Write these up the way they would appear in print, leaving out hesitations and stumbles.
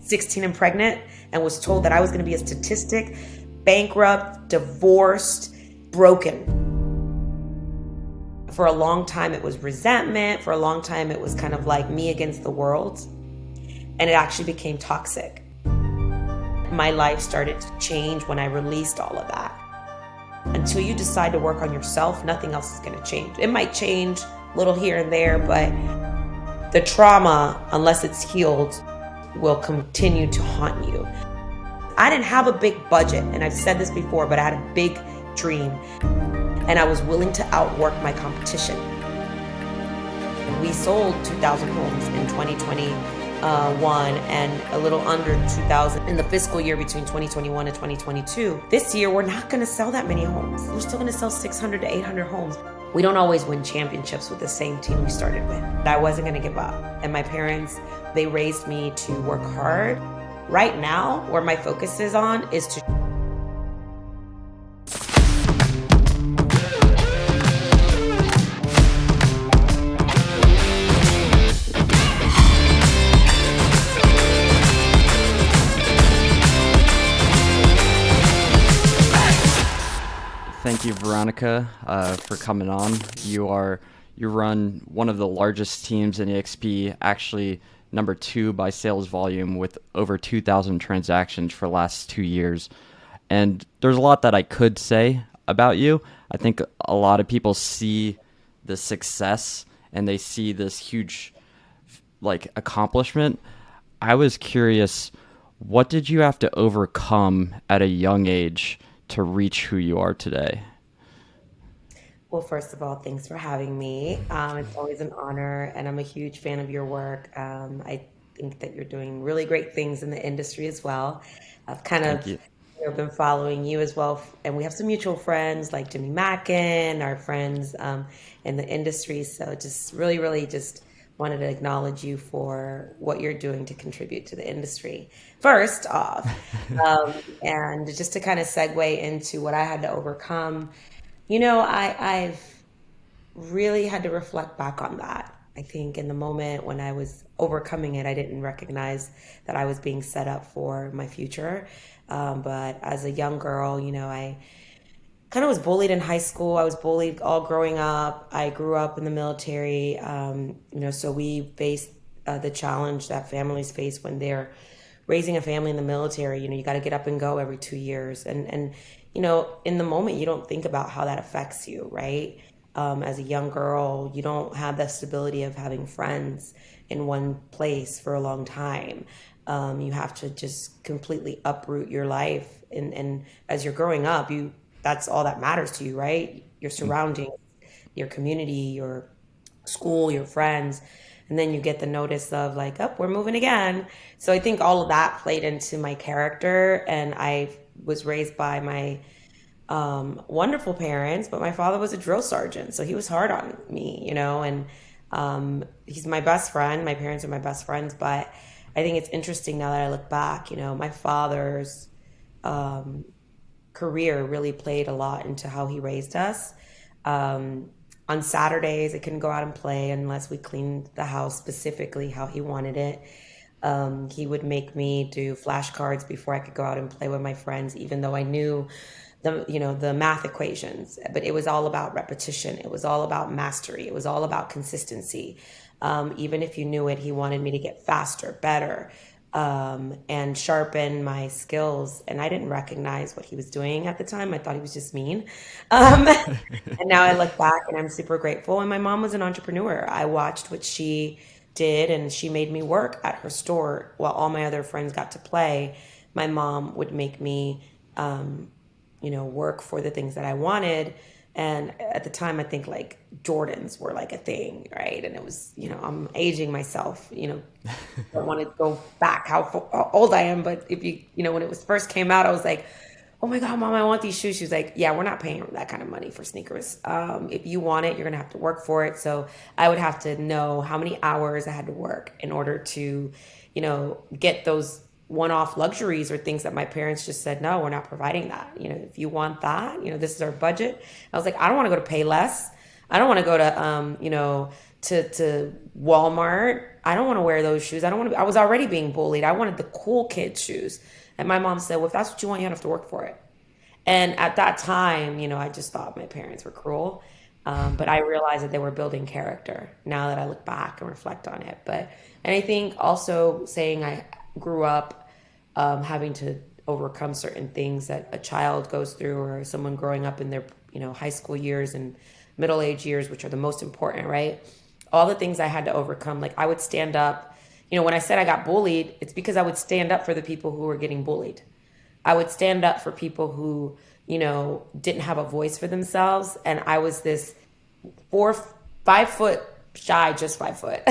16 and pregnant and was told that I was going to be a statistic, bankrupt, divorced, broken. For a long time, it was resentment. For a long time, it was kind of like me against the world. And it actually became toxic. My life started to change when I released all of that. Until you decide to work on yourself, nothing else is going to change. It might change a little here and there, but the trauma, unless it's healed, will continue to haunt you. I didn't have a big budget, and I've said this before, but I had a big dream, and I was willing to outwork my competition. We sold 2,000 homes in 2021 and a little under 2,000 in the fiscal year between 2021 and 2022. This year, we're not going to sell that many homes. We're still going to sell 600 to 800 homes. We don't always win championships with the same team we started with. I wasn't going to give up. And my parents, they raised me to work hard. Right now, where my focus is on is to Thank you, Veronica, for coming on. You run one of the largest teams in EXP, actually number 2 by sales volume, with over 2,000 transactions for the last 2 years. And there's a lot that I could say about you. I think a lot of people see the success and they see this huge accomplishment. I was curious, what did you have to overcome at a young age to reach who you are today? Well, first of all, thanks for having me. It's always an honor, and I'm a huge fan of your work. I think that you're doing really great things in the industry as well. I've kind Thank of you. been following you as well, and we have some mutual friends like Jimmy Mackin, our friends in the industry. So just really just wanted to acknowledge you for what you're doing to contribute to the industry. First off, and just to kind of segue into what I had to overcome, I've really had to reflect back on that. I think in the moment when I was overcoming it, I didn't recognize that I was being set up for my future. But as a young girl, I kind of was bullied in high school. I was bullied all growing up. I grew up in the military, so we faced the challenge that families face when they're raising a family in the military. You got to get up and go every 2 years. And in the moment, you don't think about how that affects you, right? As a young girl, you don't have the stability of having friends in one place for a long time. You have to just completely uproot your life. And as you're growing up, that's all that matters to you, right? Your surroundings, your community, your school, your friends. And then you get the notice of we're moving again. So I think all of that played into my character. And I was raised by my wonderful parents, but my father was a drill sergeant. So he was hard on me, and he's my best friend. My parents are my best friends. But I think it's interesting now that I look back, my father's career really played a lot into how he raised us. On Saturdays, I couldn't go out and play unless we cleaned the house specifically how he wanted it. He would make me do flashcards before I could go out and play with my friends, even though I knew the math equations. But it was all about repetition. It was all about mastery. It was all about consistency. Even if you knew it, he wanted me to get faster, better, and sharpen my skills. And I didn't recognize what he was doing at the time. I thought he was just mean. And now I look back and I'm super grateful. And my mom was an entrepreneur. I watched what she did, and she made me work at her store while all my other friends got to play. My mom would make me, work for the things that I wanted. And at the time, I think Jordans were a thing, right? And it was, I'm aging myself, don't want to go back how old I am. But if when it was first came out, I was like, oh my God, Mom, I want these shoes. She was like, yeah, we're not paying that kind of money for sneakers. If you want it, you're going to have to work for it. So I would have to know how many hours I had to work in order to, get those one-off luxuries or things that my parents just said, no, we're not providing that. If you want that, this is our budget. I was like, I don't want to go to Payless. I don't want to go to, to Walmart. I don't want to wear those shoes. I don't want to, I was already being bullied. I wanted the cool kid shoes. And my mom said, well, if that's what you want, you don't have to work for it. And at that time, I just thought my parents were cruel. But I realized that they were building character now that I look back and reflect on it. And I think also saying I grew up having to overcome certain things that a child goes through, or someone growing up in their, high school years and middle age years, which are the most important, right? All the things I had to overcome. Like I would stand up, when I said I got bullied, it's because I would stand up for the people who were getting bullied. I would stand up for people who, didn't have a voice for themselves. And I was this 5 foot shy, just 5 foot,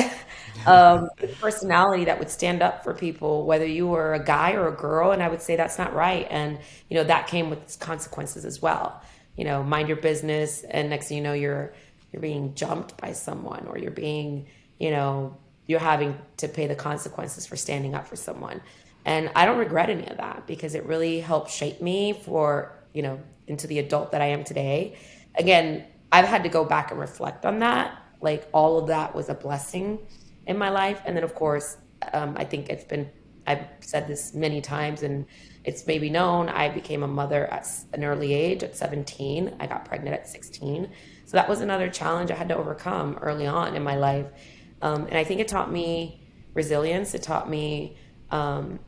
personality that would stand up for people, whether you were a guy or a girl. And I would say that's not right. And, that came with consequences as well. Mind your business. And next thing you know, you're being jumped by someone, or you're being, you're having to pay the consequences for standing up for someone. And I don't regret any of that because it really helped shape me for, into the adult that I am today. Again, I've had to go back and reflect on that. Like all of that was a blessing in my life. And then, of course, I think I've said this many times and it's maybe known, I became a mother at an early age at 17. I got pregnant at 16. So that was another challenge I had to overcome early on in my life. And I think it taught me resilience. It taught me, to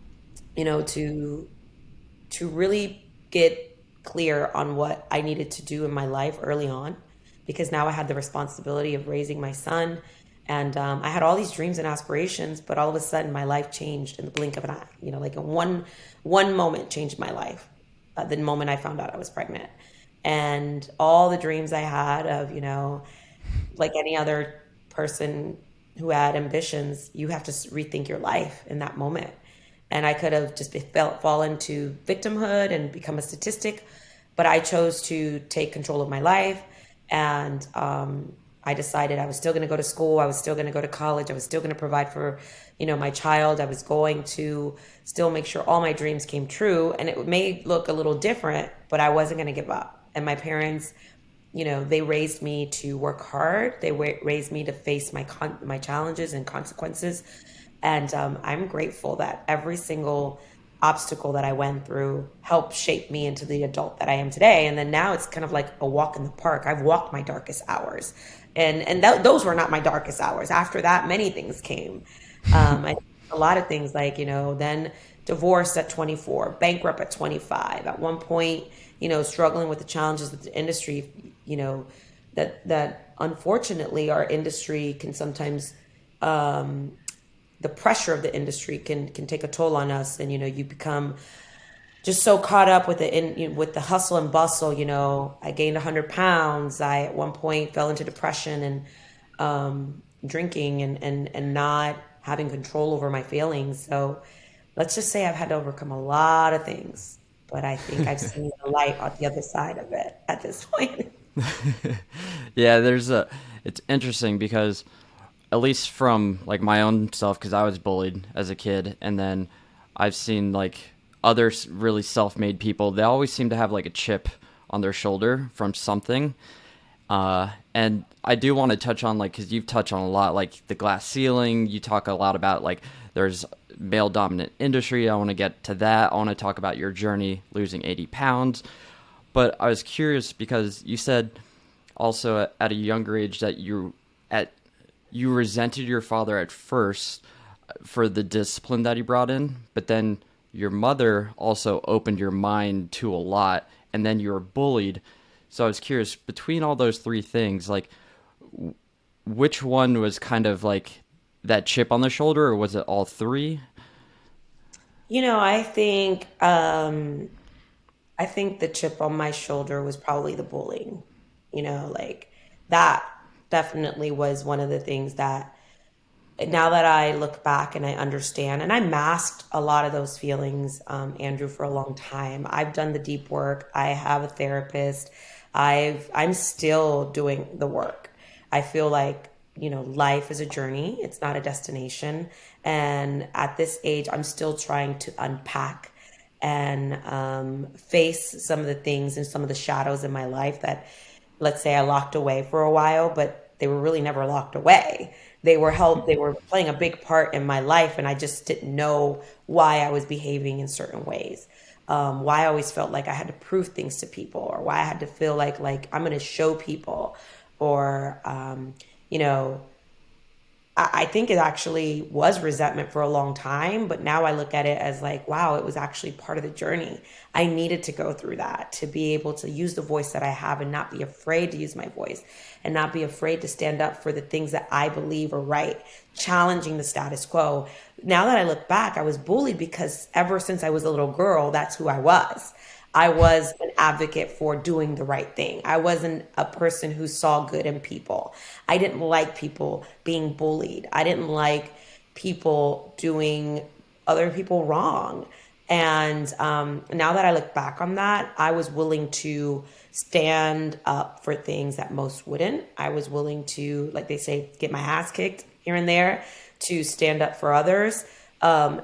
really get clear on what I needed to do in my life early on, because now I had the responsibility of raising my son. And I had all these dreams and aspirations, but all of a sudden my life changed in the blink of an eye. Like in one moment changed my life. The moment I found out I was pregnant, and all the dreams I had of, like any other person who had ambitions, you have to rethink your life in that moment. And I could have just fallen to victimhood and become a statistic, but I chose to take control of my life. And I decided I was still going to go to school. I was still going to go to college. I was still going to provide for, my child. I was going to still make sure all my dreams came true. And it may look a little different, but I wasn't going to give up. And my parents, they raised me to work hard. They raised me to face my challenges and consequences. And I'm grateful that every single obstacle that I went through helped shape me into the adult that I am today. And then now it's kind of like a walk in the park. I've walked my darkest hours, and those were not my darkest hours. After that, many things came. A lot of things like, then divorced at 24, bankrupt at 25. At one point, struggling with the challenges of the industry, that unfortunately our industry can sometimes, the pressure of the industry can take a toll on us. And, you become just so caught up with with the hustle and bustle. I gained 100 pounds. I, at one point, fell into depression and drinking and not having control over my feelings. So let's just say I've had to overcome a lot of things, but I think I've seen the light on the other side of it at this point. Yeah, it's interesting because at least from like my own self, because I was bullied as a kid, and then I've seen like other really self-made people. They always seem to have like a chip on their shoulder from something. And I do want to touch on, like, because you've touched on a lot, like the glass ceiling. You talk a lot about like there's male dominant industry. I want to get to that. I want to talk about your journey losing 80 pounds. But I was curious because you said also at a younger age that you resented your father at first for the discipline that he brought in, but then your mother also opened your mind to a lot, and then you were bullied. So I was curious, between all those three things, like which one was kind of like that chip on the shoulder, or was it all three? I think the chip on my shoulder was probably the bullying. Like that definitely was one of the things that, now that I look back and I understand, and I masked a lot of those feelings, Andrew, for a long time. I've done the deep work. I have a therapist. I'm still doing the work. I feel like, life is a journey. It's not a destination. And at this age, I'm still trying to unpack and face some of the things and some of the shadows in my life that, let's say, I locked away for a while, but they were really never locked away. they were playing a big part in my life, and I just didn't know why I was behaving in certain ways. Why I always felt like I had to prove things to people, or why I had to feel like I'm going to show people, or you know, I think it actually was resentment for a long time, but now I look at it as like, wow, it was actually part of the journey. I needed to go through that to be able to use the voice that I have and not be afraid to use my voice and not be afraid to stand up for the things that I believe are right, challenging the status quo. Now that I look back, I was bullied because ever since I was a little girl, that's who I was. I was an advocate for doing the right thing. I wasn't a person who saw good in people. I didn't like people being bullied. I didn't like people doing other people wrong. And now that I look back on that, I was willing to stand up for things that most wouldn't. I was willing to, like they say, get my ass kicked here and there to stand up for others. Um,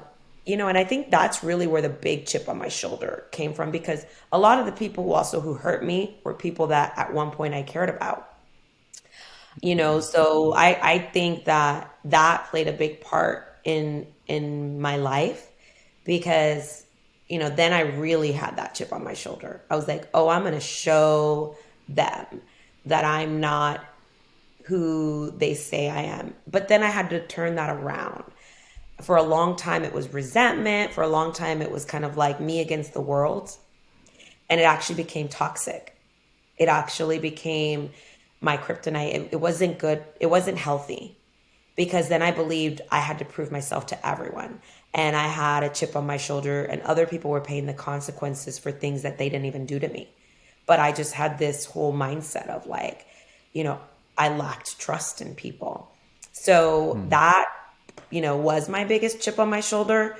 and I think that's really where the big chip on my shoulder came from, because a lot of the people who hurt me were people that at one point I cared about. So I think that that played a big part in my life, because then I really had that chip on my shoulder. I was like, oh, I'm going to show them that I'm not who they say I am. But then I had to turn that around. For a long time, it was resentment. For a long time, it was kind of like me against the world. And it actually became toxic. It actually became my kryptonite. It wasn't good. It wasn't healthy, because then I believed I had to prove myself to everyone. And I had a chip on my shoulder, and other people were paying the consequences for things that they didn't even do to me. But I just had this whole mindset of like, you know, I lacked trust in people. So that, was my biggest chip on my shoulder.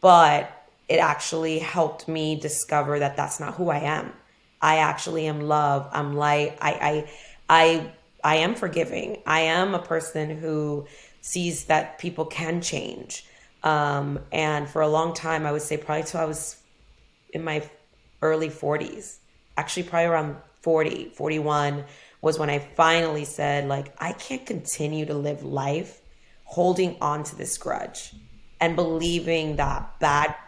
But it actually helped me discover that that's not who I am. I actually am love. I'm light. I am forgiving. I am a person who sees that people can change. And for a long time, I would say probably till I was in my early 40s, actually probably around 40, 41 was when I finally said, like, I can't continue to live life holding on to this grudge and believing that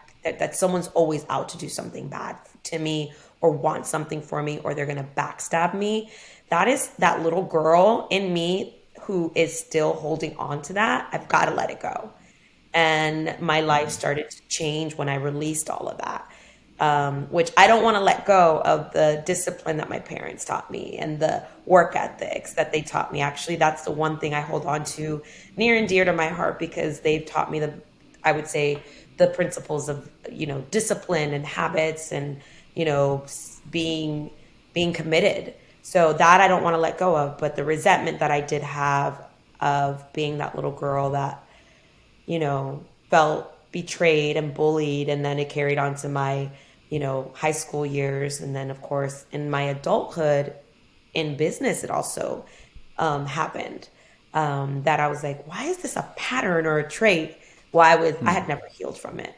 someone's always out to do something bad to me or want something for me, or they're going to backstab me. That is that little girl in me who is still holding on to that. I've got to let it go. And my life started to change when I released all of that, which I don't want to let go of the discipline that my parents taught me and the work ethics that they taught me. Actually, that's the one thing I hold on to near and dear to my heart, because they've taught me I would say, the principles of, discipline and habits and, being committed. So that I don't want to let go of. But the resentment that I did have of being that little girl that, felt betrayed and bullied. And then it carried on to my, high school years. And then, of course, in my adulthood, in business, it also happened. That I was like, why is this a pattern or a trait? I had never healed from it.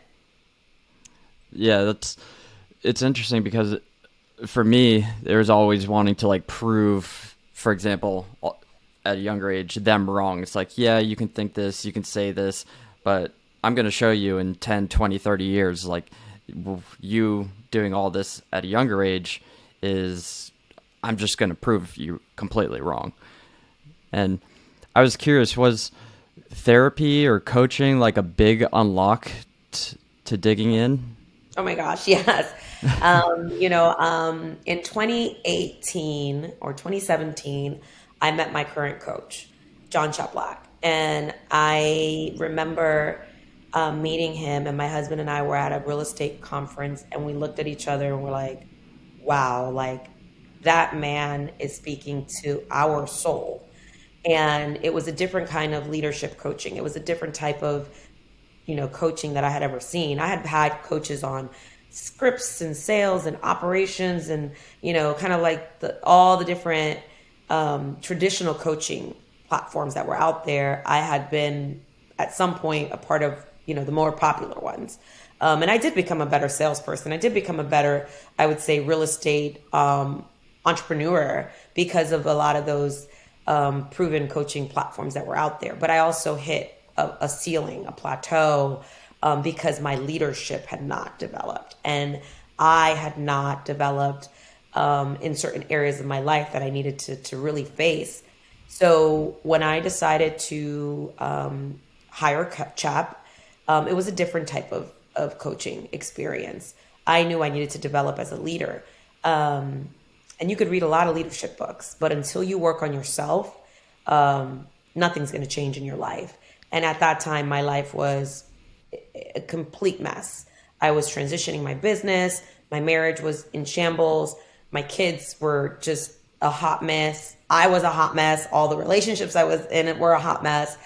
Yeah, it's interesting because for me, there's always wanting to like prove, for example, at a younger age, them wrong. It's like, yeah, you can think this, you can say this, but I'm going to show you in 10, 20, 30 years, like you doing all this at a younger age I'm just going to prove you completely wrong. And I was curious, was therapy or coaching like a big unlock to digging in? Oh my gosh, yes. In 2018 or 2017, I met my current coach, John Cheplak. And I remember meeting him, and my husband and I were at a real estate conference, and we looked at each other and we're like, wow, like that man is speaking to our soul. And it was a different kind of leadership coaching. It was a different type of, coaching that I had ever seen. I had had coaches on scripts and sales and operations and, kind of like all the different traditional coaching platforms that were out there. I had been at some point a part of, the more popular ones. And I did become a better salesperson. I did become a better, I would say, real estate entrepreneur because of a lot of those proven coaching platforms that were out there. But I also hit a ceiling, a plateau, because my leadership had not developed. And I had not developed in certain areas of my life that I needed to really face. So when I decided to hire Chap, it was a different type of coaching experience. I knew I needed to develop as a leader. And you could read a lot of leadership books, but until you work on yourself, nothing's going to change in your life. And at that time, my life was a complete mess. I was transitioning my business. My marriage was in shambles. My kids were just a hot mess. I was a hot mess. All the relationships I was in were a hot mess.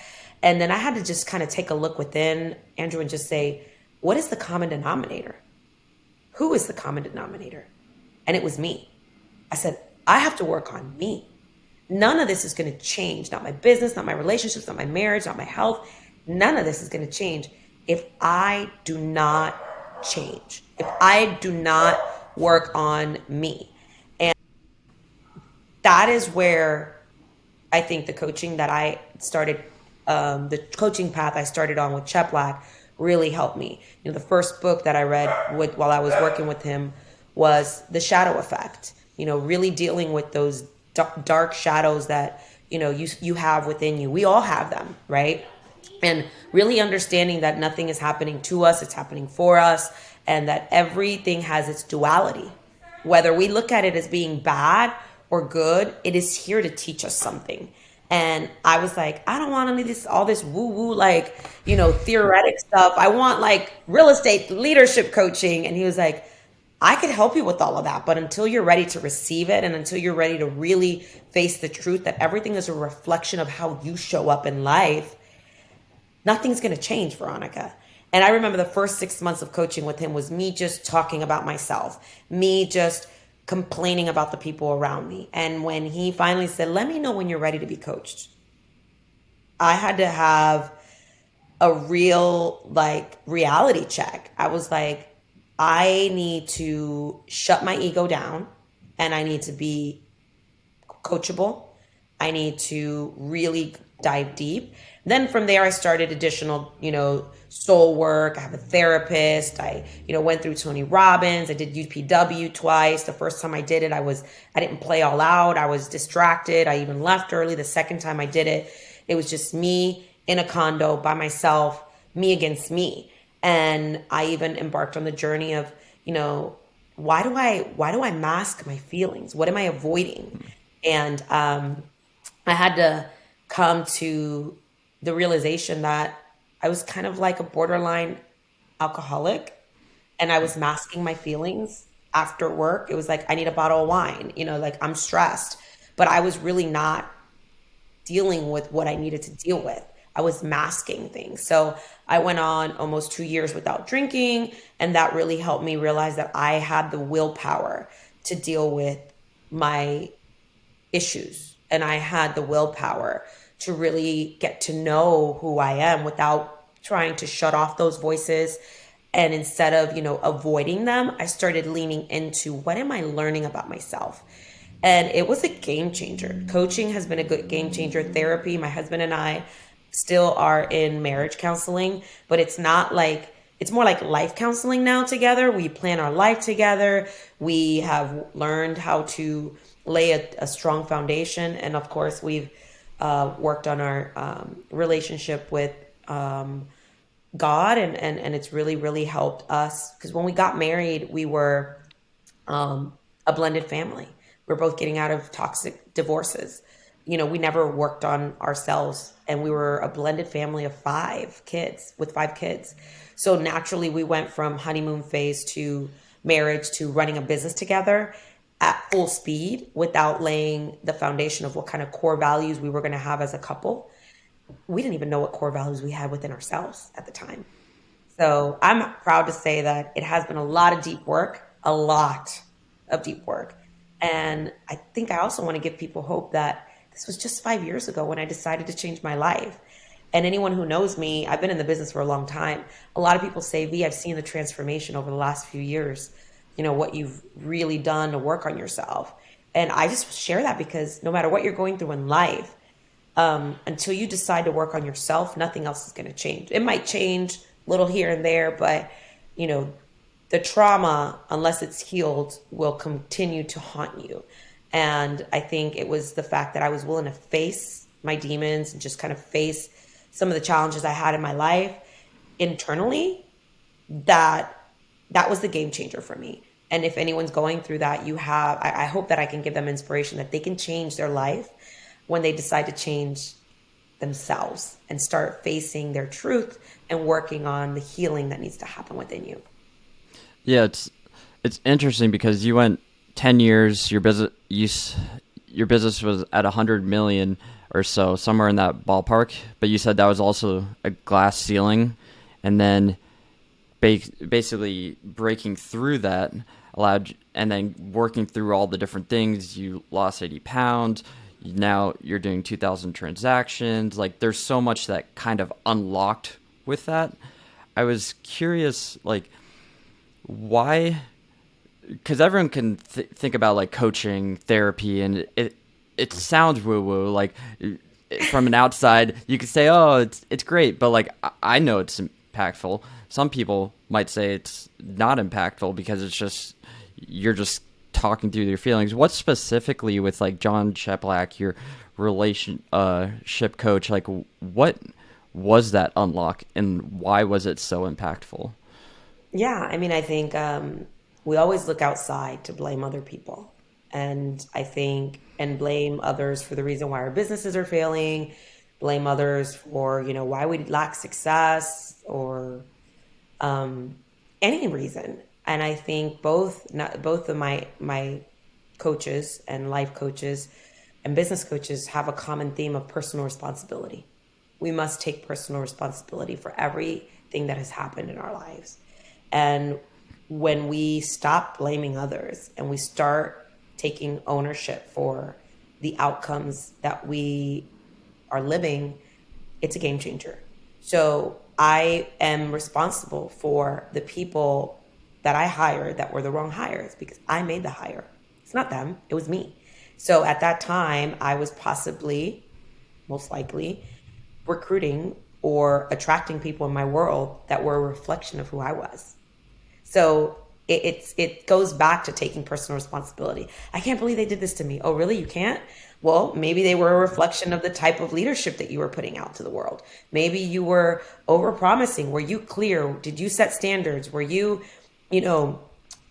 And then I had to just kind of take a look within, Andrew, and just say, what is the common denominator? Who is the common denominator? And it was me. I said, I have to work on me. None of this is going to change. Not my business, not my relationships, not my marriage, not my health. None of this is going to change if I do not change, if I do not work on me. And that is where I think the coaching that I started, the coaching path I started on with Cheplak really helped me. You know, the first book that I read while I was working with him was The Shadow Effect. You know, really dealing with those dark shadows that, you know, you have within you. We all have them, right? And really understanding that nothing is happening to us, it's happening for us, and that everything has its duality. Whether we look at it as being bad or good, it is here to teach us something. And I was like, I don't want any of this, all this woo-woo, like, you know, theoretic stuff. I want like real estate leadership coaching. And he was like, I could help you with all of that, but until you're ready to receive it and until you're ready to really face the truth that everything is a reflection of how you show up in life, nothing's going to change, Veronica. And I remember the first 6 months of coaching with him was me just talking about myself, me just complaining about the people around me. And when he finally said, let me know when you're ready to be coached, I had to have a real like reality check. I was like, I need to shut my ego down and I need to be coachable. I need to really dive deep. Then from there, I started additional, you know, soul work. I have a therapist. I, you know, went through Tony Robbins. I did UPW twice. The first time I did it, I didn't play all out. I was distracted. I even left early. The second time I did it, it was just me in a condo by myself, me against me. And I even embarked on the journey of, you know, why do I mask my feelings? What am I avoiding? And I had to come to the realization that I was kind of like a borderline alcoholic and I was masking my feelings after work. It was like, I need a bottle of wine, you know, like I'm stressed, but I was really not dealing with what I needed to deal with. I was masking things. So I went on almost 2 years without drinking, and that really helped me realize that I had the willpower to deal with my issues. And I had the willpower to really get to know who I am without trying to shut off those voices. And instead of, you know, avoiding them, I started leaning into what am I learning about myself? And it was a game changer. Coaching has been a good game changer. Therapy, my husband and I still are in marriage counseling, but it's not like, it's more like life counseling now together. We plan our life together. We have learned how to lay a strong foundation. And of course, we've worked on our relationship with God. And it's really, really helped us. Because when we got married, we were a blended family. We're both getting out of toxic divorces. You know, we never worked on ourselves, and we were a blended family of 5 kids with 5 kids. So naturally we went from honeymoon phase to marriage to running a business together at full speed without laying the foundation of what kind of core values we were going to have as a couple. We didn't even know what core values we had within ourselves at the time. So I'm proud to say that it has been a lot of deep work, a lot of deep work. And I think I also want to give people hope that this was just 5 years ago when I decided to change my life. And anyone who knows me, I've been in the business for a long time. A lot of people say, V, I've seen the transformation over the last few years, you know, what you've really done to work on yourself. And I just share that because no matter what you're going through in life, until you decide to work on yourself, nothing else is going to change. It might change a little here and there, but you know, the trauma, unless it's healed, will continue to haunt you. And I think it was the fact that I was willing to face my demons and just kind of face some of the challenges I had in my life internally, that that was the game changer for me. And if anyone's going through that, I hope that I can give them inspiration that they can change their life when they decide to change themselves and start facing their truth and working on the healing that needs to happen within you. Yeah, it's interesting because you went 10 years, your business was at 100 million or so, somewhere in that ballpark, but you said that was also a glass ceiling, and then basically breaking through that allowed, and then working through all the different things. You lost 80 pounds. Now you're doing 2,000 transactions. Like, there's so much that kind of unlocked with that. I was curious, like, why? Because everyone can think about like coaching, therapy, and it sounds woo woo. Like, from an outside, you could say, "Oh, it's great," but like I know it's impactful. Some people might say it's not impactful because it's just you're just talking through your feelings. What specifically with like John Cheplak, your relationship coach, like what was that unlock and why was it so impactful? Yeah, I mean, I think we always look outside to blame other people. And I think, and blame others for the reason why our businesses are failing, blame others for, why we lack success, or any reason. And I think both of my coaches and life coaches and business coaches have a common theme of personal responsibility. We must take personal responsibility for everything that has happened in our lives. And when we stop blaming others and we start taking ownership for the outcomes that we are living, it's a game changer. So I am responsible for the people that I hired that were the wrong hires because I made the hire. It's not them, it was me. So at that time, I was possibly, most likely, recruiting or attracting people in my world that were a reflection of who I was. So it goes back to taking personal responsibility. I can't believe they did this to me. Oh, really? You can't? Well, maybe they were a reflection of the type of leadership that you were putting out to the world. Maybe you were overpromising. Were you clear? Did you set standards? Were you,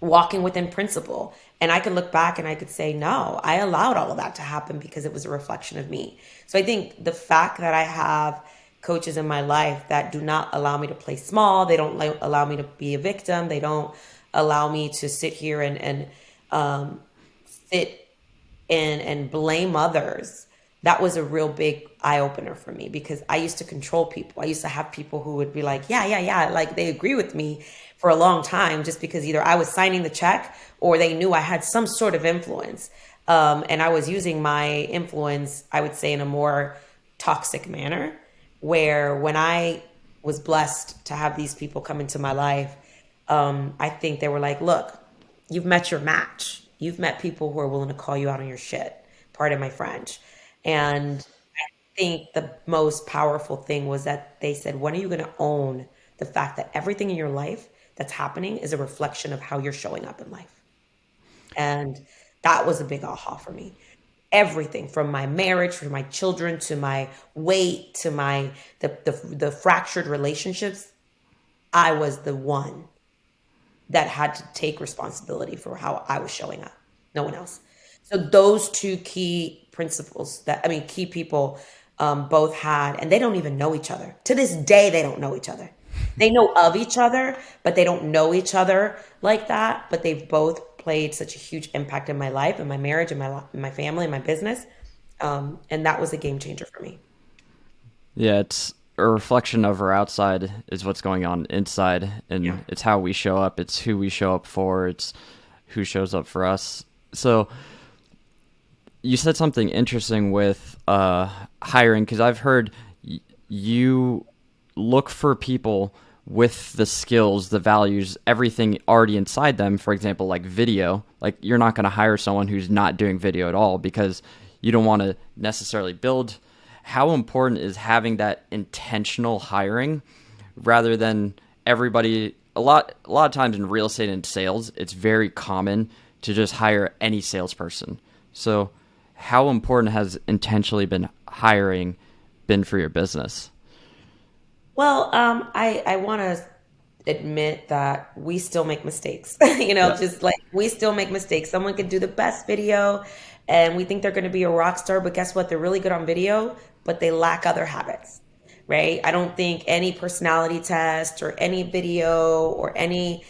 walking within principle? And I could look back and I could say, no, I allowed all of that to happen because it was a reflection of me. So I think the fact that I have coaches in my life that do not allow me to play small, they don't allow me to be a victim, they don't allow me to sit here and sit and blame others. That was a real big eye opener for me because I used to control people. I used to have people who would be like, yeah, like they agree with me for a long time just because either I was signing the check or they knew I had some sort of influence. And I was using my influence, I would say, in a more toxic manner, where when I was blessed to have these people come into my life, I think they were like, look, you've met your match. You've met people who are willing to call you out on your shit. Pardon my French. And I think the most powerful thing was that they said, when are you going to own the fact that everything in your life that's happening is a reflection of how you're showing up in life? And that was a big aha for me. Everything from my marriage, from my children, to my weight, to the fractured relationships, I was the one that had to take responsibility for how I was showing up. No one else. So those two key principles key people both had, and they don't even know each other. To this day, they don't know each other. They know of each other, but they don't know each other like that. But they've both played such a huge impact in my life, in my marriage, in my family, in my business. And that was a game changer for me. Yeah, it's a reflection of our outside is what's going on inside, and Yeah. it's how we show up. It's who we show up for. It's who shows up for us. So you said something interesting with hiring, because I've heard you look for people with the skills, the values, everything already inside them. For example, like video. Like, you're not going to hire someone who's not doing video at all because you don't want to necessarily build how important is having that intentional hiring rather than everybody a lot of times in real estate and sales, it's very common to just hire any salesperson. So how important has intentionally been hiring been for your business? Well, I want to admit that we still make mistakes. Yeah. Just like we still make mistakes. Someone could do the best video and we think they're going to be a rock star, but guess what? They're really good on video, but they lack other habits, right? I don't think any personality test or any video or any,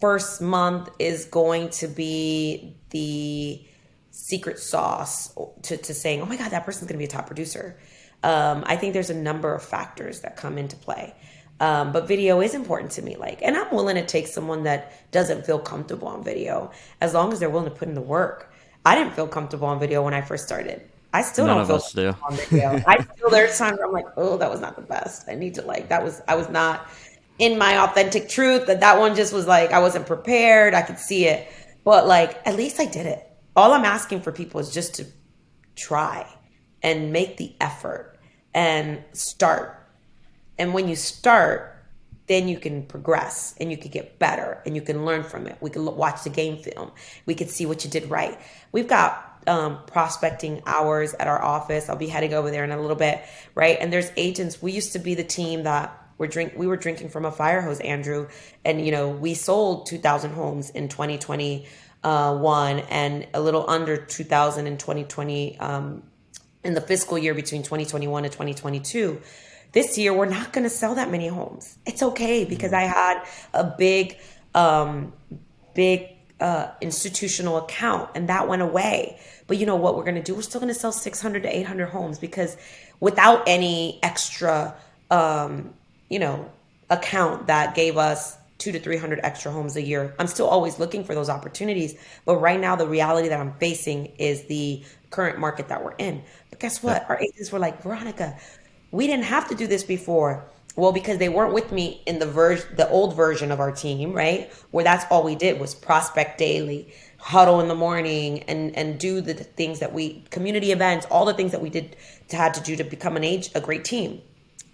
first month is going to be the secret sauce to saying, oh my God, that person's going to be a top producer. I think there's a number of factors that come into play. But video is important to me. And I'm willing to take someone that doesn't feel comfortable on video as long as they're willing to put in the work. I didn't feel comfortable on video when I first started. I still None don't of feel us do. comfortable on video. There's times where I'm like, oh, that was not the best. I need to I was not in my authentic truth. That one just was like, I wasn't prepared. I could see it. But at least I did it. All I'm asking for people is just to try and make the effort and start. And when you start, then you can progress and you can get better and you can learn from it. We can watch the game film. We can see what you did right. We've got prospecting hours at our office. I'll be heading over there in a little bit, right? And there's agents. We used to be the team that we were drinking from a fire hose, Andrew. And, we sold 2,000 homes in 2021 and a little under 2,000 in 2020, in the fiscal year between 2021 and 2022. This year, we're not going to sell that many homes. It's okay because I had a big institutional account and that went away. But you know what we're going to do? We're still going to sell 600 to 800 homes because without any extra, account that gave us 200 to 300 extra homes a year. I'm still always looking for those opportunities. But right now, the reality that I'm facing is the current market that we're in. But guess Yeah. what? Our agents were like, Veronica, we didn't have to do this before. Well, because they weren't with me in the old version of our team, right? Where that's all we did was prospect daily, huddle in the morning, and do the things that community events, all the things that we had to do to become a great team.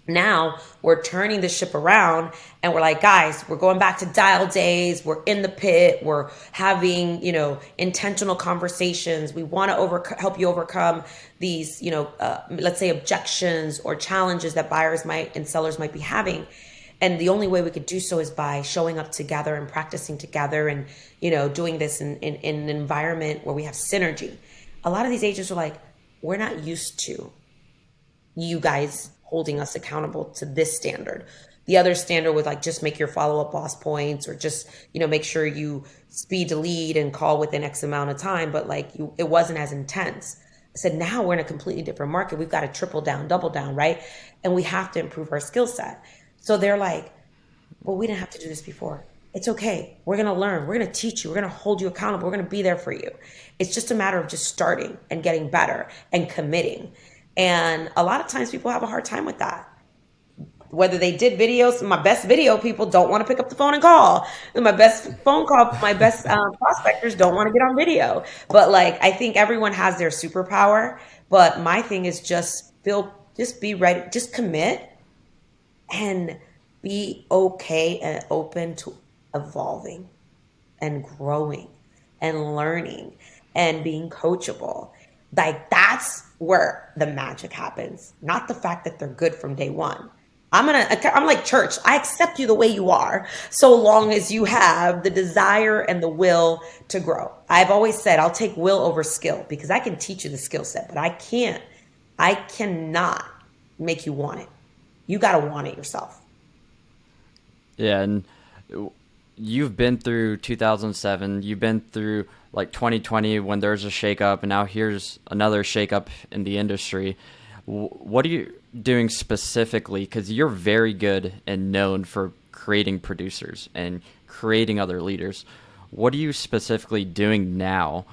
Now we're turning the ship around and we're like, guys, we're going back to dial days. We're in the pit. We're having, intentional conversations. We want to help you overcome these, let's say objections or challenges that buyers might and sellers might be having. And the only way we could do so is by showing up together and practicing together and, doing this in an environment where we have synergy. A lot of these agents are like, we're not used to you guys holding us accountable to this standard. The other standard was just make your follow-up boss points or just, make sure you speed to lead and call within X amount of time. But it wasn't as intense. I said, now we're in a completely different market. We've got to triple down, double down, right? And we have to improve our skill set. So they're like, well, we didn't have to do this before. It's okay. We're going to learn. We're going to teach you. We're going to hold you accountable. We're going to be there for you. It's just a matter of just starting and getting better and committing. And a lot of times people have a hard time with that. Whether they did videos, my best video people don't want to pick up the phone and call. And my best prospectors don't want to get on video. But I think everyone has their superpower. But my thing is just be ready, just commit and be okay and open to evolving and growing and learning and being coachable. That's where the magic happens, not the fact that they're good from day one. I'm like church. I accept you the way you are, so long as you have the desire and the will to grow. I've always said I'll take will over skill because I can teach you the skill set, but I cannot make you want it. You got to want it yourself. Yeah, and you've been through 2007. You've been through 2020 when there's a shakeup, and now here's another shakeup in the industry. What are you doing specifically? Because you're very good and known for creating producers and creating other leaders. What are you specifically doing now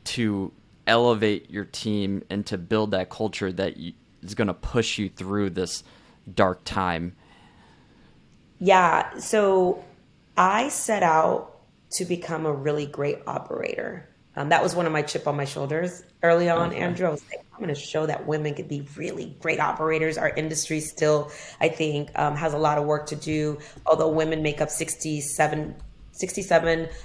to elevate your team and to build that culture that is going to push you through this dark time? Yeah, so I set out to become a really great operator. That was one of my chip on my shoulders early on, Okay. Andrew. I was like, I'm going to show that women could be really great operators. Our industry still, I think, has a lot of work to do. Although women make up 67,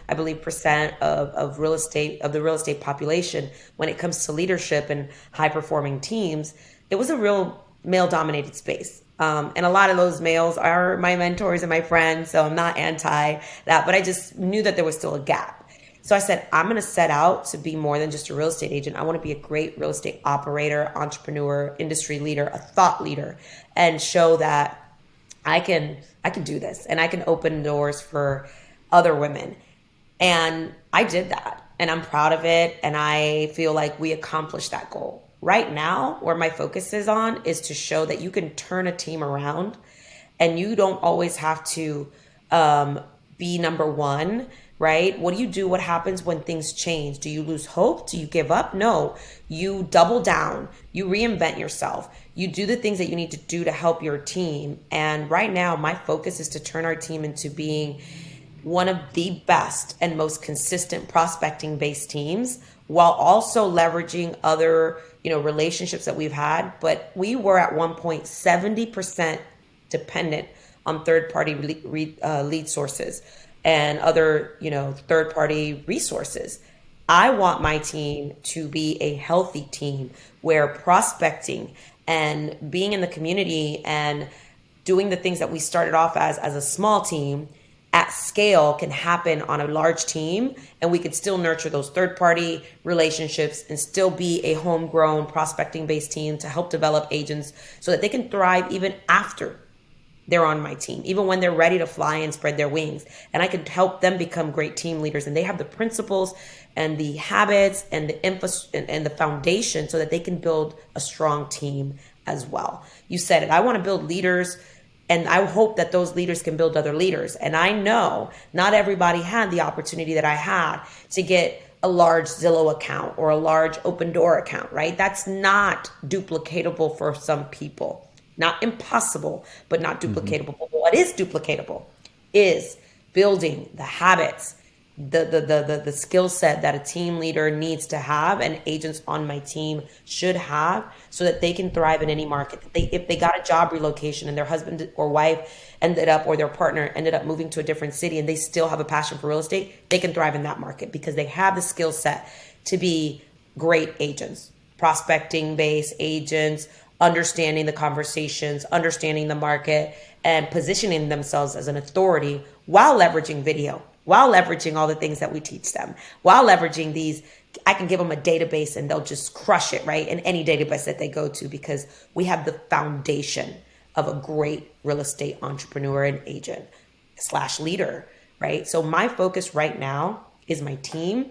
I believe, percent of real estate, of the real estate population. When it comes to leadership and high performing teams, it was a real male dominated space. And a lot of those males are my mentors and my friends. So I'm not anti that, but I just knew that there was still a gap. So I said, I'm going to set out to be more than just a real estate agent. I want to be a great real estate operator, entrepreneur, industry leader, a thought leader, and show that I can do this and I can open doors for other women. And I did that and I'm proud of it. And I feel like we accomplished that goal. Right now, where my focus is on is to show that you can turn a team around and you don't always have to um, be number one, right? What do you do? What happens when things change? Do you lose hope? Do you give up? No, you double down, you reinvent yourself, you do the things that you need to do to help your team. And right now, my focus is to turn our team into being one of the best and most consistent prospecting based teams while also leveraging other relationships that we've had. But we were at one point 70% dependent on third party lead sources and other third party resources. I want my team to be a healthy team where prospecting and being in the community and doing the things that we started off as a small team at scale can happen on a large team, and we could still nurture those third party relationships and still be a homegrown prospecting based team to help develop agents so that they can thrive even after they're on my team, even when they're ready to fly and spread their wings. And I could help them become great team leaders, and they have the principles and the habits and the and the foundation so that they can build a strong team as well. You said it. I want to build leaders, and I hope that those leaders can build other leaders. And I know not everybody had the opportunity that I had to get a large Zillow account or a large Open Door account, right? That's not duplicatable for some people. Not impossible, but not Hmm. duplicatable. But what is duplicatable is building the habits, the skill set that a team leader needs to have and agents on my team should have so that they can thrive in any market. If they got a job relocation and their husband or wife ended up or their partner ended up moving to a different city and they still have a passion for real estate, they can thrive in that market because they have the skill set to be great agents, prospecting based agents, understanding the conversations, understanding the market, and positioning themselves as an authority while leveraging video, while leveraging all the things that we teach them, while leveraging these. I can give them a database and they'll just crush it, right? In any database that they go to because we have the foundation of a great real estate entrepreneur and agent slash leader, right? So my focus right now is my team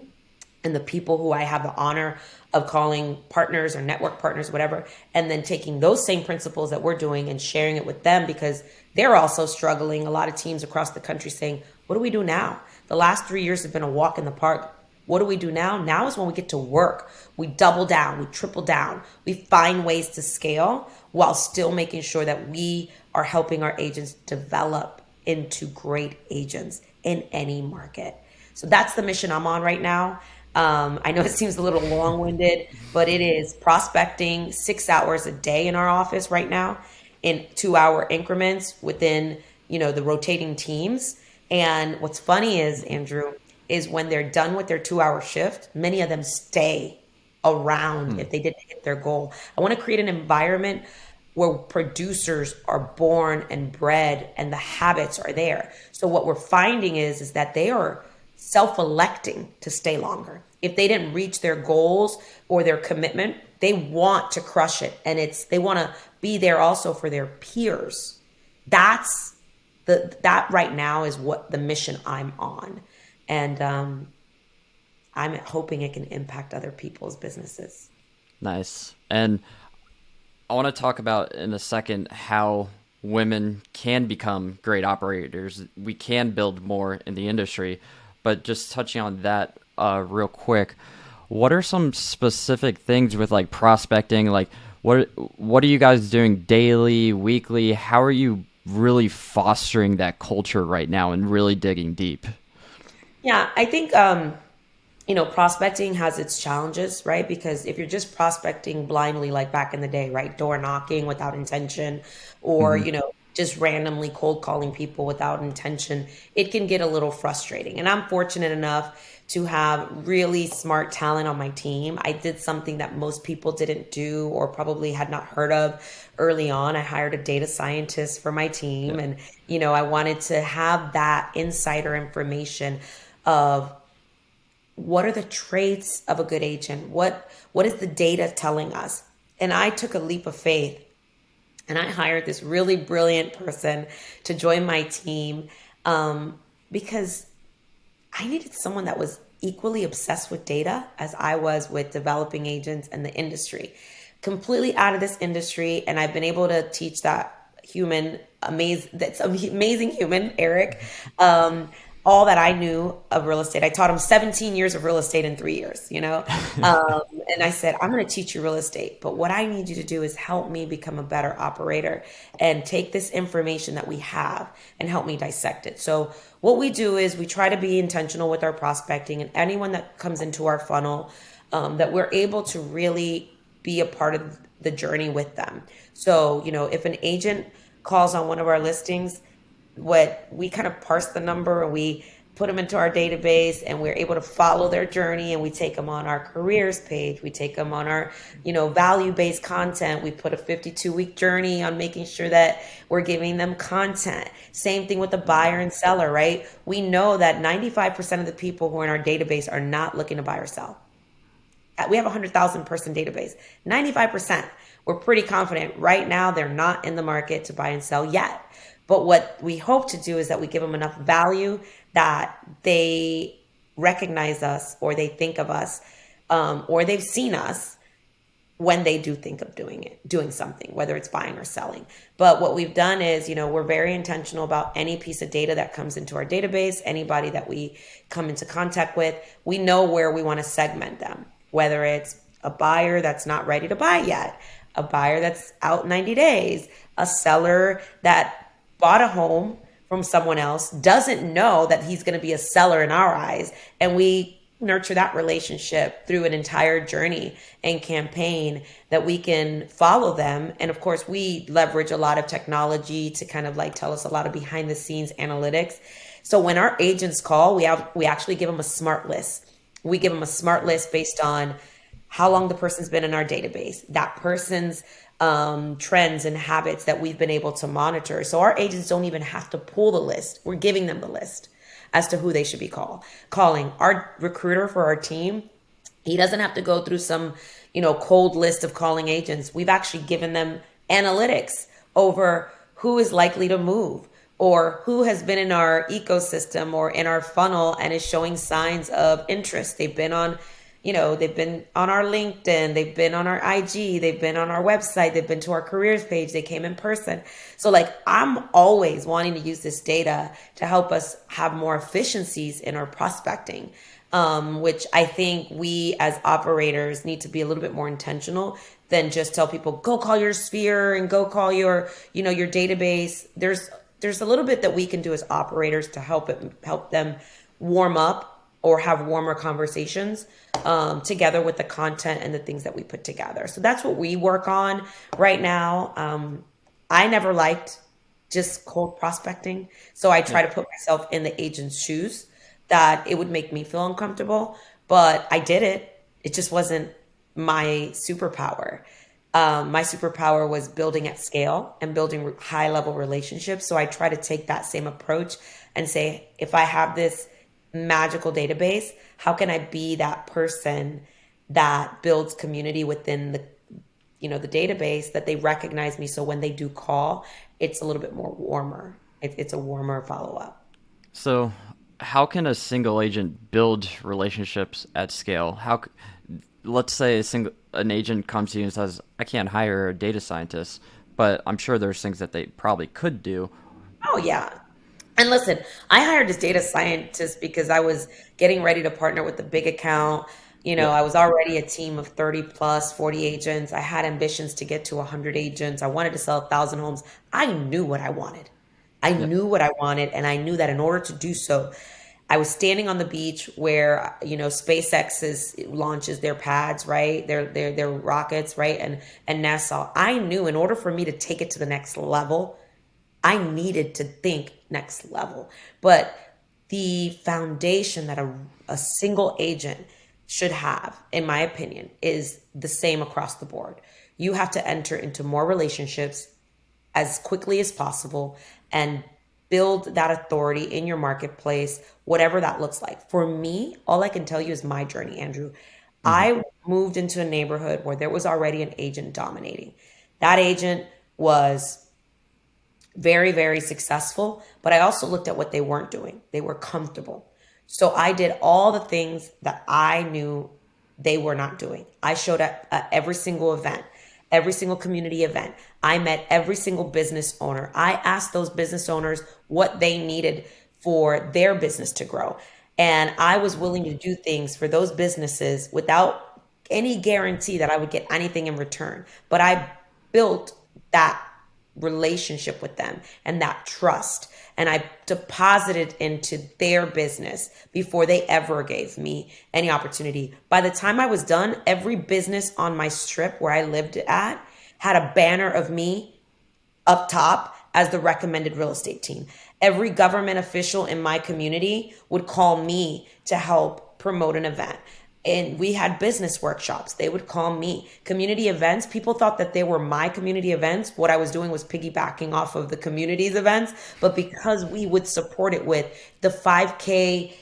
and the people who I have the honor of calling partners or network partners, whatever, and then taking those same principles that we're doing and sharing it with them because they're also struggling. A lot of teams across the country saying, what do we do now? The last 3 years have been a walk in the park. What do we do now? Now is when we get to work. We double down, we triple down, we find ways to scale while still making sure that we are helping our agents develop into great agents in any market. So that's the mission I'm on right now. I know it seems a little long winded, but it is prospecting 6 hours a day in our office right now in 2 hour increments within, the rotating teams. And what's funny is, Andrew, is when they're done with their 2 hour shift, many of them stay around Hmm. if they didn't hit their goal. I want to create an environment where producers are born and bred and the habits are there. So what we're finding is that they are self-electing to stay longer. If they didn't reach their goals or their commitment, they want to crush it and they want to be there also for their peers. That's that right now is what the mission I'm on. And I'm hoping it can impact other people's businesses. Nice. And I want to talk about in a second how women can become great operators. We can build more in the industry, but just touching on that real quick, what are some specific things with like prospecting? Like, what are you guys doing daily, weekly? How are you really fostering that culture right now and really digging deep? Yeah, I think prospecting has its challenges, right? Because if you're just prospecting blindly, like back in the day, right? Door knocking without intention, or, Hmm. just randomly cold calling people without intention, it can get a little frustrating. And I'm fortunate enough to have really smart talent on my team. I did something that most people didn't do or probably had not heard of early on. I hired a data scientist for my team, Yeah. and, I wanted to have that insider information of what are the traits of a good agent? What is the data telling us? And I took a leap of faith and I hired this really brilliant person to join my team, because I needed someone that was equally obsessed with data as I was with developing agents and the industry. Completely out of this industry, and I've been able to teach that's amazing human, Eric, um, all that I knew of real estate. I taught him 17 years of real estate in 3 years, and I said, I'm going to teach you real estate, but what I need you to do is help me become a better operator and take this information that we have and help me dissect it. So what we do is we try to be intentional with our prospecting, and anyone that comes into our funnel, that we're able to really be a part of the journey with them. So, if an agent calls on one of our listings, what we kind of parse the number and we put them into our database, and we're able to follow their journey, and we take them on our careers page, we take them on our value-based content. We put a 52-week journey on making sure that we're giving them content. Same thing with the buyer and seller, right? We know that 95% of the people who are in our database are not looking to buy or sell. We have a 100,000 person database. 95%, we're pretty confident right now they're not in the market to buy and sell yet. But what we hope to do is that we give them enough value that they recognize us, or they think of us, or they've seen us when they do think of doing something, whether it's buying or selling. But what we've done is, we're very intentional about any piece of data that comes into our database, anybody that we come into contact with. We know where we want to segment them, whether it's a buyer that's not ready to buy yet, a buyer that's out 90 days, a seller that bought a home from someone else, doesn't know that he's going to be a seller in our eyes. And we nurture that relationship through an entire journey and campaign that we can follow them. And of course, we leverage a lot of technology to kind of like tell us a lot of behind the scenes analytics. So when our agents call, we actually give them a smart list. We give them a smart list based on how long the person's been in our database, that person's trends and habits that we've been able to monitor. So our agents don't even have to pull the list. We're giving them the list as to who they should be calling. Our recruiter for our team, he doesn't have to go through some, cold list of calling agents. We've actually given them analytics over who is likely to move, or who has been in our ecosystem or in our funnel and is showing signs of interest. They've been on our LinkedIn, they've been on our IG, they've been on our website, they've been to our careers page, they came in person. So like, I'm always wanting to use this data to help us have more efficiencies in our prospecting, which I think we as operators need to be a little bit more intentional than just tell people, go call your sphere and go call your database. There's a little bit that we can do as operators to help them warm up or have warmer conversations, together with the content and the things that we put together. So that's what we work on right now. I never liked just cold prospecting, so I try Yeah. to put myself in the agent's shoes, that it would make me feel uncomfortable, but I did it. It just wasn't my superpower. My superpower was building at scale and building high level relationships. So I try to take that same approach and say, if I have this magical database, how can I be that person that builds community within the database, that they recognize me, so when they do call, it's a little bit more warmer. It's a warmer follow up. So, how can a single agent build relationships at scale? Let's say an agent comes to you and says, "I can't hire a data scientist," but I'm sure there's things that they probably could do. Oh yeah. And listen, I hired this data scientist because I was getting ready to partner with the big account. Yeah. I was already a team of 30 plus 40 agents. I had ambitions to get to 100 agents. I wanted to sell 1,000 homes. I knew what I wanted. I Yeah. knew what I wanted. And I knew that in order to do so, I was standing on the beach where, launches their pads, right? Their rockets, right? And NASA. I knew in order for me to take it to the next level, I needed to think next level. But the foundation that a single agent should have, in my opinion, is the same across the board. You have to enter into more relationships as quickly as possible and build that authority in your marketplace, whatever that looks like. For me, all I can tell you is my journey, Andrew. Hmm. I moved into a neighborhood where there was already an agent dominating. That agent was very, very successful, but I also looked at what they weren't doing. They were comfortable. So I did all the things that I knew they were not doing. I showed up at every single event, every single community event. I met every single business owner. I asked those business owners what they needed for their business to grow. And I was willing to do things for those businesses without any guarantee that I would get anything in return. But I built that relationship with them and that trust. And I deposited into their business before they ever gave me any opportunity. By the time I was done, every business on my strip where I lived at had a banner of me up top as the recommended real estate team. Every government official in my community would call me to help promote an event. And we had business workshops. They would call me. Community events, people thought that they were my community events. What I was doing was piggybacking off of the community's events. But because we would support it with the 5K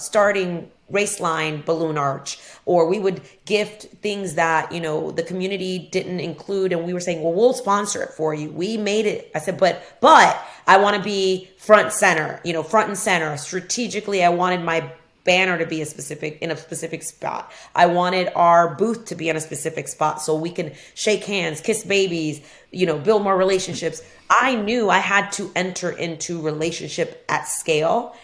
starting race line balloon arch, or we would gift things that the community didn't include, and we were saying, well, we'll sponsor it for you. We made it. I said, but I want to be front and center strategically. I wanted my banner to be in a specific spot. I wanted our booth to be in a specific spot so we can shake hands, kiss babies, build more relationships. I knew I had to enter into relationship at scale,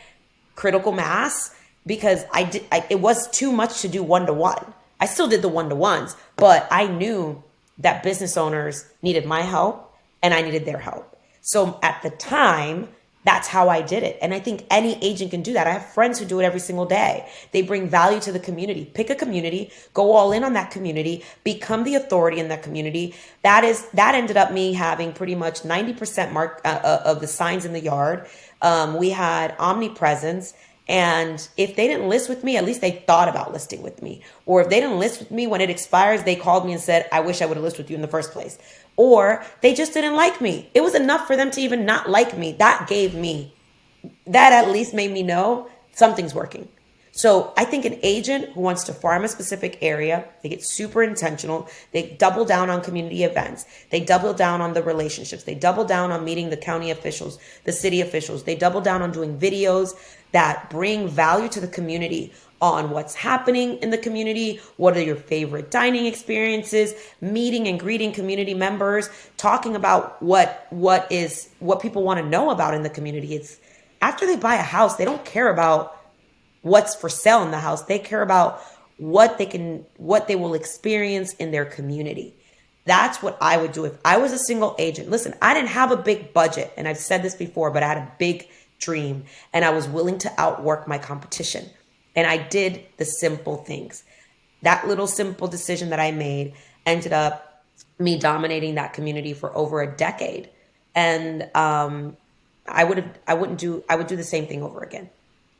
critical mass, because it was too much to do one-to-one. I still did the one-to-ones, but I knew that business owners needed my help and I needed their help. So at the time, that's how I did it. And I think any agent can do that. I have friends who do it every single day. They bring value to the community. Pick a community, go all in on that community, become the authority in that community. That ended up me having pretty much 90% of the signs in the yard. We had omnipresence. And if they didn't list with me, at least they thought about listing with me. Or if they didn't list with me when it expires, they called me and said, I wish I would have listed with you in the first place. Or they just didn't like me. It was enough for them to even not like me. That at least made me know something's working. So I think an agent who wants to farm a specific area, they get super intentional. They double down on community events. They double down on the relationships. They double down on meeting the county officials, the city officials. They double down on doing videos that bring value to the community on what's happening in the community. What are your favorite dining experiences, meeting and greeting community members, talking about what people want to know about in the community. It's after they buy a house, they don't care about what's for sale in the house. They care about what they will experience in their community. That's what I would do if I was a single agent. Listen, I didn't have a big budget, and I've said this before, but I had a big dream, and I was willing to outwork my competition. And I did the simple things. That little simple decision that I made ended up me dominating that community for over a decade. And I would do the same thing over again.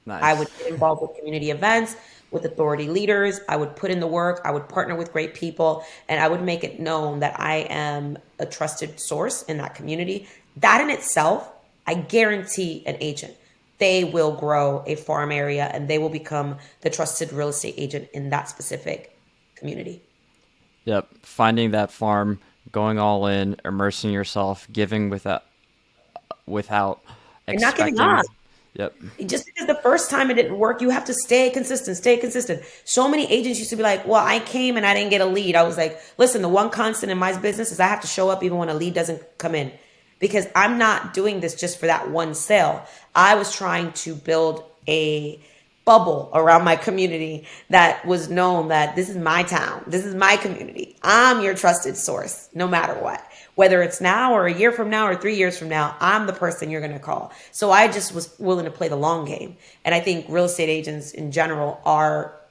I would Nice. get involved with community events, with authority leaders. I would put in the work. I would partner with great people, and I would make it known that I am a trusted source in that community. That in itself, I guarantee an agent, they will grow a farm area and they will become the trusted real estate agent in that specific community. Yep. Finding that farm, going all in, immersing yourself, giving without And not giving expecting. up. Yep. Just because the first time it didn't work, you have to stay consistent, stay consistent. So many agents used to be like, well, I came and I didn't get a lead. I was like, listen, the one constant in my business is I have to show up even when a lead doesn't come in, because I'm not doing this just for that one sale. I was trying to build a bubble around my community that was known that this is my town. This is my community. I'm your trusted source, no matter what. Whether it's now or a year from now or 3 years from now, I'm the person you're going to call. So I just was willing to play the long game. And I think real estate agents in general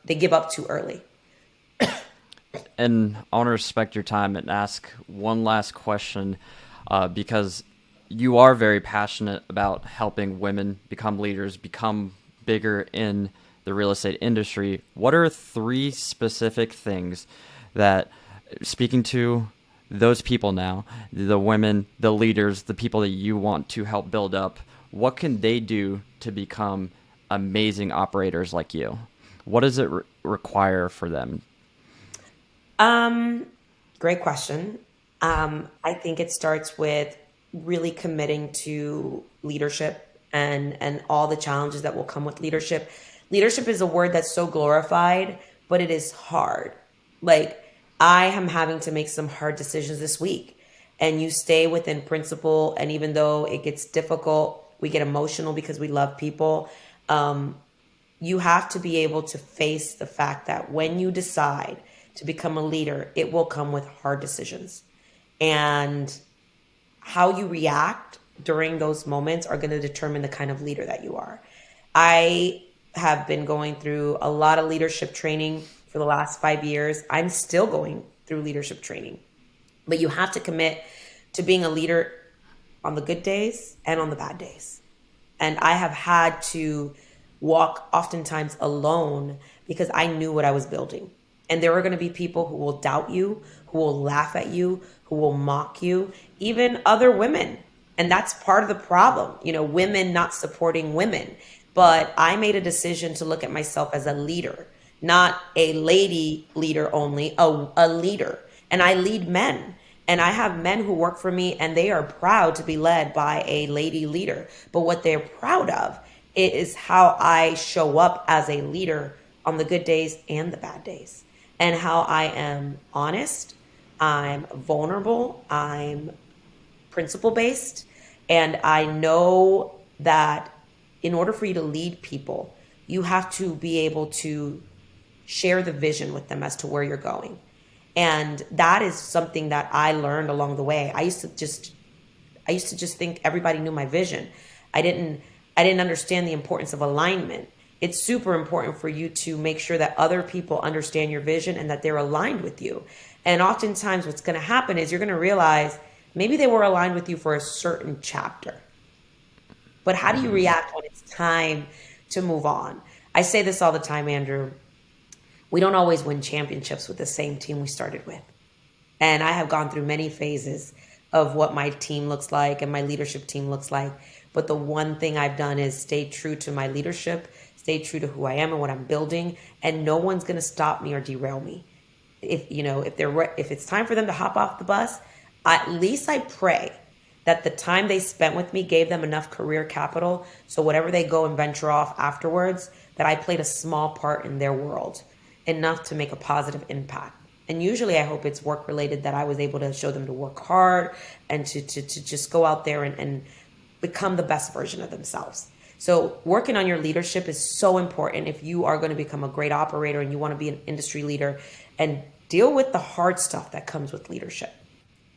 they give up too early. And I want to respect your time and ask one last question, because you are very passionate about helping women become leaders, become bigger in the real estate industry. What are 3 specific things that, speaking to those people now, the women, the leaders, the people that you want to help build up, what can they do to become amazing operators like you? What does it require for them? Great question. I think it starts with really committing to leadership and all the challenges that will come with leadership. Leadership is a word that's so glorified, but it is hard. Like, I am having to make some hard decisions this week, and you stay within principle. And even though it gets difficult, we get emotional because we love people. You have to be able to face the fact that when you decide to become a leader, it will come with hard decisions. And how you react during those moments are going to determine the kind of leader that you are. I have been going through a lot of leadership training for the last 5 years. I'm still going through leadership training. But you have to commit to being a leader on the good days and on the bad days. And I have had to walk oftentimes alone because I knew what I was building. And there are going to be people who will doubt you, who will laugh at you, who will mock you, even other women. And that's part of the problem, women not supporting women. But I made a decision to look at myself as a leader, not a lady leader only, a leader. And I lead men. And I have men who work for me, and they are proud to be led by a lady leader. But what they're proud of is how I show up as a leader on the good days and the bad days, and how I am honest, I'm vulnerable, I'm principle-based, and I know that in order for you to lead people, you have to be able to share the vision with them as to where you're going. And that is something that I learned along the way. I used to just think everybody knew my vision. I didn't understand the importance of alignment. It's super important for you to make sure that other people understand your vision and that they're aligned with you. And oftentimes what's going to happen is you're going to realize maybe they were aligned with you for a certain chapter. But how do you react when it's time to move on? I say this all the time, Andrew. We don't always win championships with the same team we started with. And I have gone through many phases of what my team looks like and my leadership team looks like. But the one thing I've done is stay true to my leadership, stay true to who I am and what I'm building, and no one's going to stop me or derail me. If it's time for them to hop off the bus, at least I pray that the time they spent with me gave them enough career capital, so whatever they go and venture off afterwards, that I played a small part in their world, enough to make a positive impact. And usually I hope it's work related, that I was able to show them to work hard and to just go out there and become the best version of themselves. So working on your leadership is so important if you are going to become a great operator and you want to be an industry leader, and deal with the hard stuff that comes with leadership.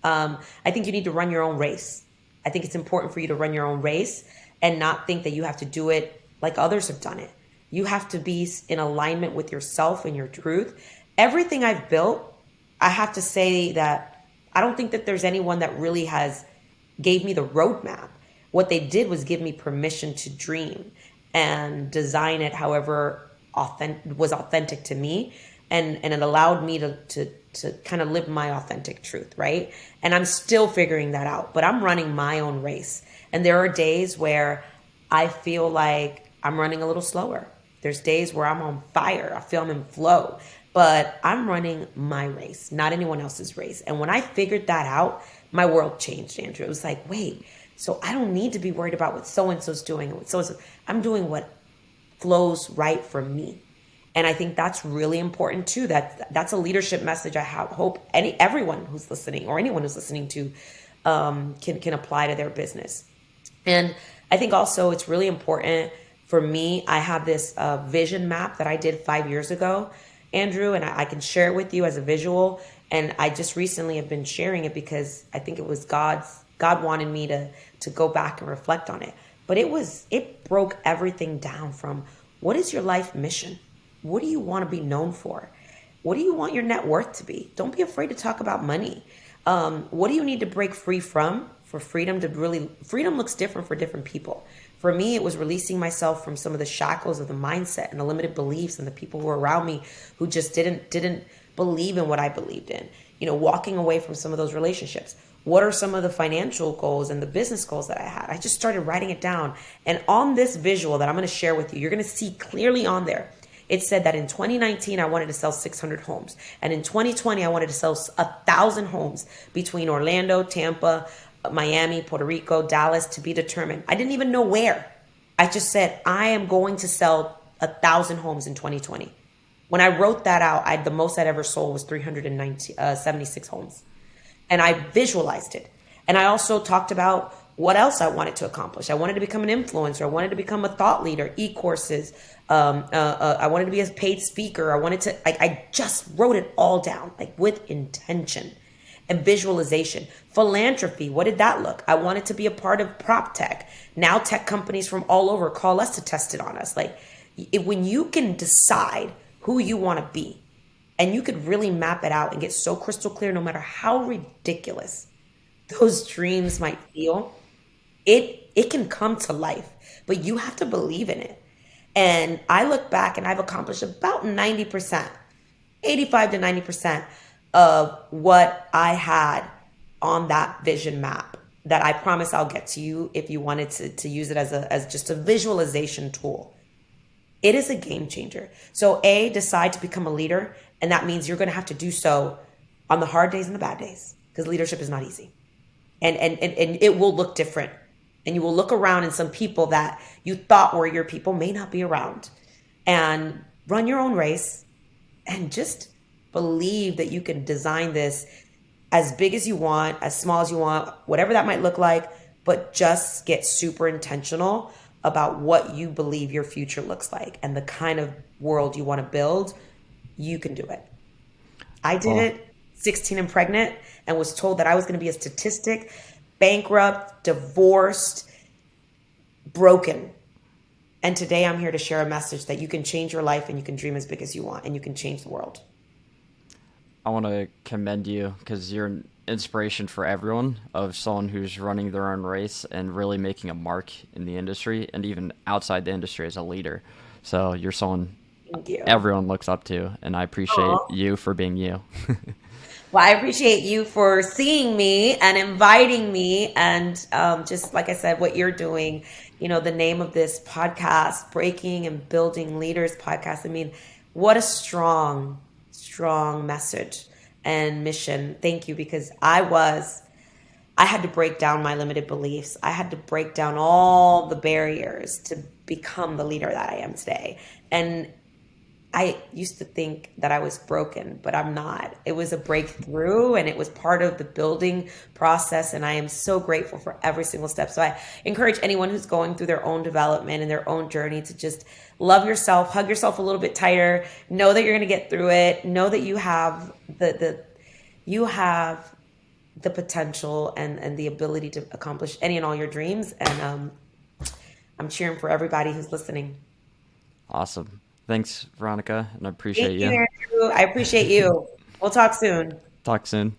I think you need to run your own race. I think it's important for you to run your own race and not think that you have to do it like others have done it. You have to be in alignment with yourself and your truth. Everything I've built, I have to say that I don't think that there's anyone that really gave me the roadmap. What they did was give me permission to dream and design it however was authentic to me. And it allowed me to kind of live my authentic truth, right? And I'm still figuring that out, but I'm running my own race. And there are days where I feel like I'm running a little slower. There's days where I'm on fire. I feel I'm in flow, but I'm running my race, not anyone else's race. And when I figured that out, my world changed, Andrew. It was like, wait, so I don't need to be worried about what so-and-so's doing. And what so-and-so, I'm doing what flows right for me. And I think that's really important too. That's a leadership message I hope everyone who's listening, or anyone who's listening to, can apply to their business. And I think also it's really important for me. I have this vision map that I did 5 years ago, Andrew, and I can share it with you as a visual. And I just recently have been sharing it because I think it was God wanted me to go back and reflect on it. But it broke everything down from what is your life mission? What do you want to be known for? What do you want your net worth to be? Don't be afraid to talk about money. What do you need to break free from for freedom to really, freedom looks different for different people. For me, it was releasing myself from some of the shackles of the mindset and the limited beliefs and the people who were around me who just didn't believe in what I believed in. Walking away from some of those relationships. What are some of the financial goals and the business goals that I had? I just started writing it down. And on this visual that I'm going to share with you, you're going to see clearly on there. It said that in 2019, I wanted to sell 600 homes. And in 2020, I wanted to sell 1,000 homes between Orlando, Tampa, Miami, Puerto Rico, Dallas, to be determined. I didn't even know where. I just said, I am going to sell 1,000 homes in 2020. When I wrote that out, the most I'd ever sold was 376 homes. And I visualized it. And I also talked about what else I wanted to accomplish. I wanted to become an influencer. I wanted to become a thought leader, e-courses. I wanted to be a paid speaker. I just wrote it all down, like with intention and visualization. Philanthropy, what did that look? I wanted to be a part of prop tech. Now tech companies from all over call us to test it on us. When you can decide who you want to be, and you could really map it out and get so crystal clear, no matter how ridiculous those dreams might feel, it can come to life, but you have to believe in it. And I look back and I've accomplished about 90%, 85 to 90% of what I had on that vision map that I promise I'll get to you if you wanted to use it as just a visualization tool. It is a game changer. So decide to become a leader. And that means you're going to have to do so on the hard days and the bad days, because leadership is not easy. And it will look different. And you will look around and some people that you thought were your people may not be around. And run your own race and just believe that you can design this as big as you want, as small as you want, whatever that might look like, but just get super intentional about what you believe your future looks like and the kind of world you want to build. You can do it. I did it 16 and pregnant and was told that I was going to be a statistic, bankrupt, divorced, broken. And today I'm here to share a message that you can change your life and you can dream as big as you want and you can change the world. I want to commend you because you're an inspiration for everyone, of someone who's running their own race and really making a mark in the industry and even outside the industry as a leader. So you're someone everyone looks up to, and I appreciate you for being you. Well, I appreciate you for seeing me and inviting me, and just like I said, what you're doing. The name of this podcast, Breaking and Building Leaders Podcast. I mean, what a strong message and mission. Thank you, because I had to break down my limited beliefs. I had to break down all the barriers to become the leader that I am today. And I used to think that I was broken, but I'm not. It was a breakthrough and it was part of the building process. And I am so grateful for every single step. So I encourage anyone who's going through their own development and their own journey to just love yourself, hug yourself a little bit tighter, know that you're going to get through it, know that you have the potential and the ability to accomplish any and all your dreams. And I'm cheering for everybody who's listening. Awesome. Thanks, Veronica, and I appreciate you. Thank you, Andrew. I appreciate you. We'll talk soon. Talk soon.